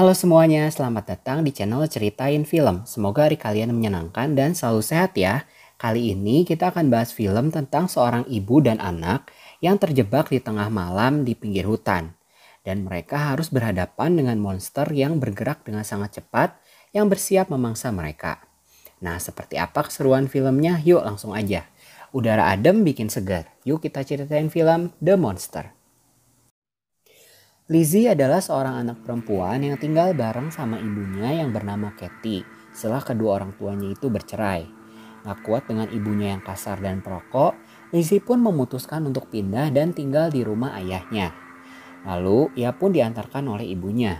Halo semuanya, selamat datang di channel Ceritain Film. Semoga hari kalian menyenangkan dan selalu sehat ya. Kali ini kita akan bahas film tentang seorang ibu dan anak yang terjebak di tengah malam di pinggir hutan. Dan mereka harus berhadapan dengan monster yang bergerak dengan sangat cepat yang bersiap memangsa mereka. Nah, seperti apa keseruan filmnya? Yuk langsung aja. Udara adem bikin segar. Yuk kita ceritain film The Monster. Lizzie adalah seorang anak perempuan yang tinggal bareng sama ibunya yang bernama Kathy setelah kedua orang tuanya itu bercerai. Gak kuat dengan ibunya yang kasar dan perokok, Lizzie pun memutuskan untuk pindah dan tinggal di rumah ayahnya. Lalu ia pun diantarkan oleh ibunya.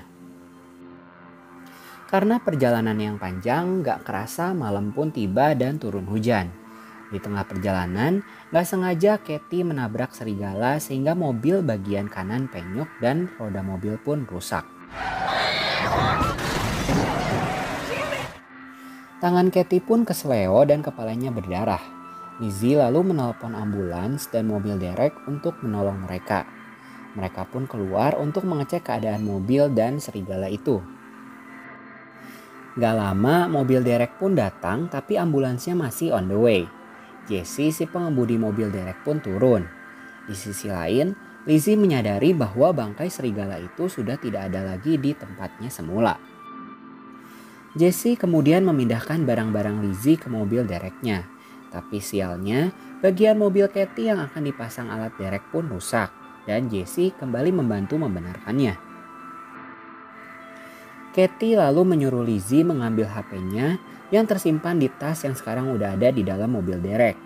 Karena perjalanan yang panjang, gak kerasa malam pun tiba dan turun hujan. Di tengah perjalanan, gak sengaja Kathy menabrak serigala sehingga mobil bagian kanan penyok dan roda mobil pun rusak. Tangan Kathy pun kesleo dan kepalanya berdarah. Lizzie lalu menelpon ambulans dan mobil derek untuk menolong mereka. Mereka pun keluar untuk mengecek keadaan mobil dan serigala itu. Gak lama mobil derek pun datang tapi ambulansnya masih on the way. Jessie si pengemudi mobil derek pun turun. Di sisi lain, Lizzie menyadari bahwa bangkai serigala itu sudah tidak ada lagi di tempatnya semula. Jessie kemudian memindahkan barang-barang Lizzie ke mobil dereknya. Tapi sialnya, bagian mobil Kathy yang akan dipasang alat derek pun rusak. Dan Jessie kembali membantu membenarkannya. Kathy lalu menyuruh Lizzie mengambil HP-nya yang tersimpan di tas yang sekarang udah ada di dalam mobil derek.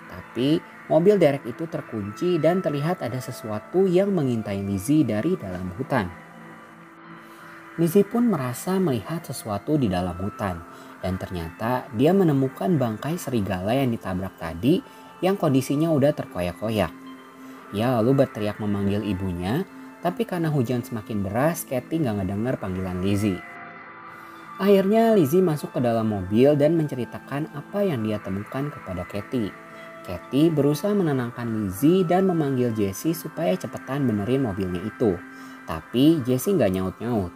Tapi mobil derek itu terkunci dan terlihat ada sesuatu yang mengintai Lizzie dari dalam hutan. Lizzie pun merasa melihat sesuatu di dalam hutan dan ternyata dia menemukan bangkai serigala yang ditabrak tadi yang kondisinya udah terkoyak-koyak. Ia lalu berteriak memanggil ibunya, tapi karena hujan semakin deras, Kathy gak ngedenger panggilan Lizzie. Akhirnya Lizzie masuk ke dalam mobil dan menceritakan apa yang dia temukan kepada Kathy. Kathy berusaha menenangkan Lizzie dan memanggil Jessie supaya cepetan benerin mobilnya itu. Tapi Jessie gak nyaut-nyaut.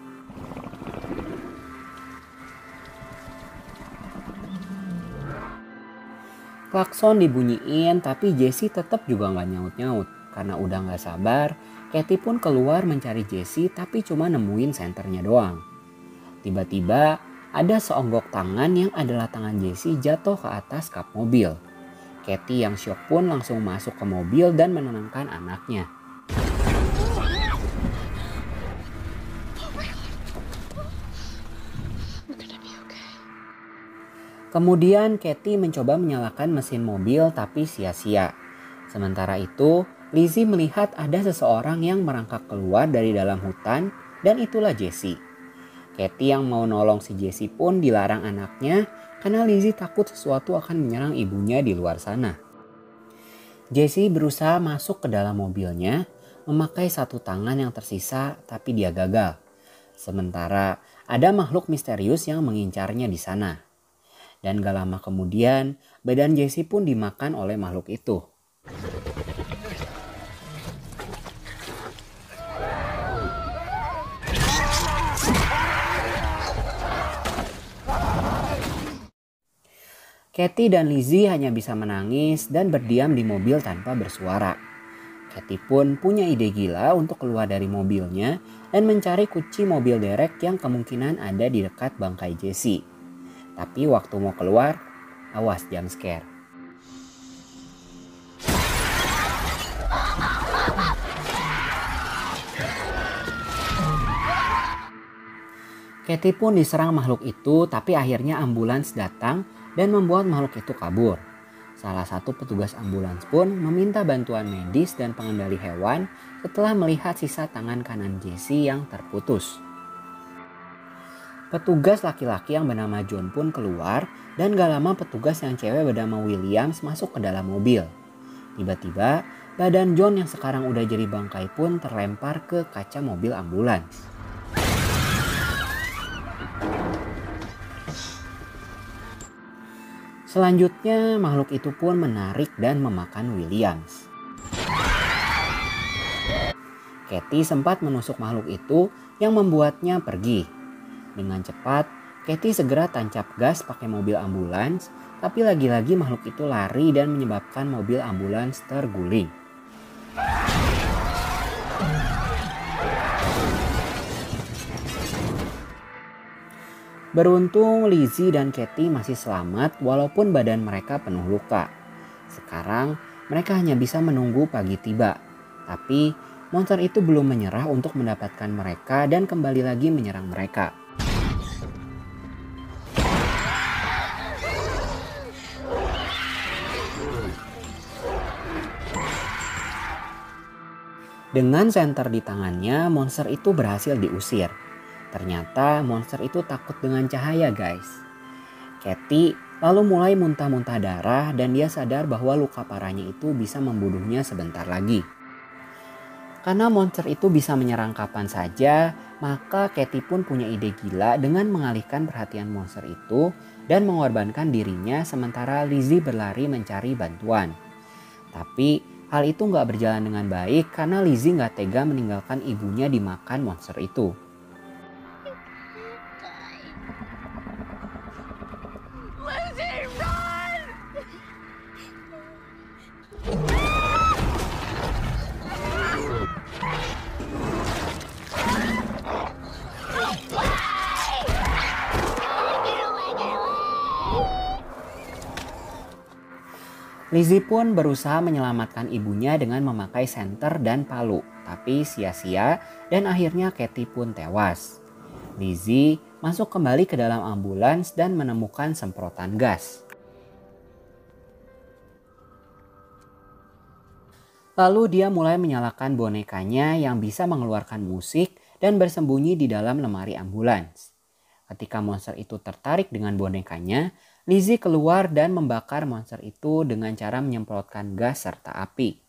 Klakson dibunyiin tapi Jessie tetap juga gak nyaut-nyaut. Karena udah gak sabar, Kathy pun keluar mencari Jessie tapi cuma nemuin senternya doang. Tiba-tiba ada seonggok tangan yang adalah tangan Jessie jatuh ke atas kap mobil. Kathy yang syok pun langsung masuk ke mobil dan menenangkan anaknya. Kemudian Kathy mencoba menyalakan mesin mobil tapi sia-sia. Sementara itu, Lizzie melihat ada seseorang yang merangkak keluar dari dalam hutan dan itulah Jessie. Kathy yang mau nolong si Jessie pun dilarang anaknya karena Lizzie takut sesuatu akan menyerang ibunya di luar sana. Jessie berusaha masuk ke dalam mobilnya memakai satu tangan yang tersisa tapi dia gagal. Sementara ada makhluk misterius yang mengincarnya di sana. Dan gak lama kemudian badan Jessie pun dimakan oleh makhluk itu. Kathy dan Lizzie hanya bisa menangis dan berdiam di mobil tanpa bersuara. Kathy pun punya ide gila untuk keluar dari mobilnya dan mencari kunci mobil derek yang kemungkinan ada di dekat bangkai Jessie. Tapi waktu mau keluar, awas jump scare. Kathy pun diserang makhluk itu tapi akhirnya ambulans datang dan membuat makhluk itu kabur. Salah satu petugas ambulans pun meminta bantuan medis dan pengendali hewan setelah melihat sisa tangan kanan Jessie yang terputus. Petugas laki-laki yang bernama John pun keluar dan gak lama petugas yang cewek bernama Williams masuk ke dalam mobil. Tiba-tiba badan John yang sekarang udah jadi bangkai pun terlempar ke kaca mobil ambulans. Selanjutnya makhluk itu pun menarik dan memakan Williams. Kathy sempat menusuk makhluk itu yang membuatnya pergi. Dengan cepat, Katie segera tancap gas pakai mobil ambulans, tapi lagi-lagi makhluk itu lari dan menyebabkan mobil ambulans terguling. Beruntung Lizzie dan Katie masih selamat walaupun badan mereka penuh luka. Sekarang mereka hanya bisa menunggu pagi tiba. Tapi monster itu belum menyerah untuk mendapatkan mereka dan kembali lagi menyerang mereka. Dengan senter di tangannya, monster itu berhasil diusir. Ternyata monster itu takut dengan cahaya, guys. Katie lalu mulai muntah-muntah darah dan dia sadar bahwa luka parahnya itu bisa membunuhnya sebentar lagi. Karena monster itu bisa menyerang kapan saja, maka Katie pun punya ide gila dengan mengalihkan perhatian monster itu dan mengorbankan dirinya sementara Lizzie berlari mencari bantuan. Tapi hal itu nggak berjalan dengan baik karena Lizzie nggak tega meninggalkan ibunya dimakan monster itu. Lizzie pun berusaha menyelamatkan ibunya dengan memakai senter dan palu, tapi sia-sia dan akhirnya Katie pun tewas. Lizzie masuk kembali ke dalam ambulans dan menemukan semprotan gas. Lalu dia mulai menyalakan bonekanya yang bisa mengeluarkan musik dan bersembunyi di dalam lemari ambulans. Ketika monster itu tertarik dengan bonekanya, Lizzie keluar dan membakar monster itu dengan cara menyemprotkan gas serta api.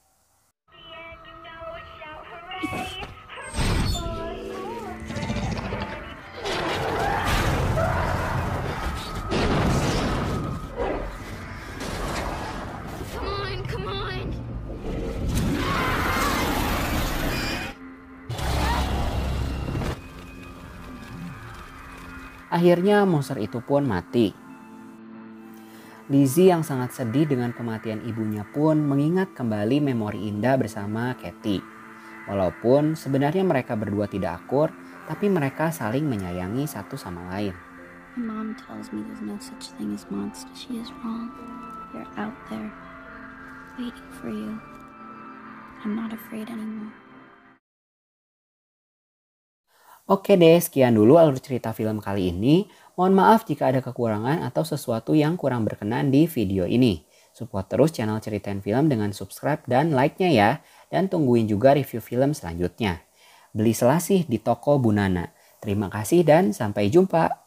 Akhirnya monster itu pun mati. Lizzie yang sangat sedih dengan kematian ibunya pun mengingat kembali memori indah bersama Katie. Walaupun sebenarnya mereka berdua tidak akur, tapi mereka saling menyayangi satu sama lain. My mom tells me there's no such thing as monsters. She is wrong. They're out there, waiting for you. I'm not afraid anymore. Oke deh, sekian dulu alur cerita film kali ini. Mohon maaf jika ada kekurangan atau sesuatu yang kurang berkenan di video ini. Support terus channel Ceritain Film dengan subscribe dan like-nya ya. Dan tungguin juga review film selanjutnya. Beli selasih di toko Bu Nana. Terima kasih dan sampai jumpa.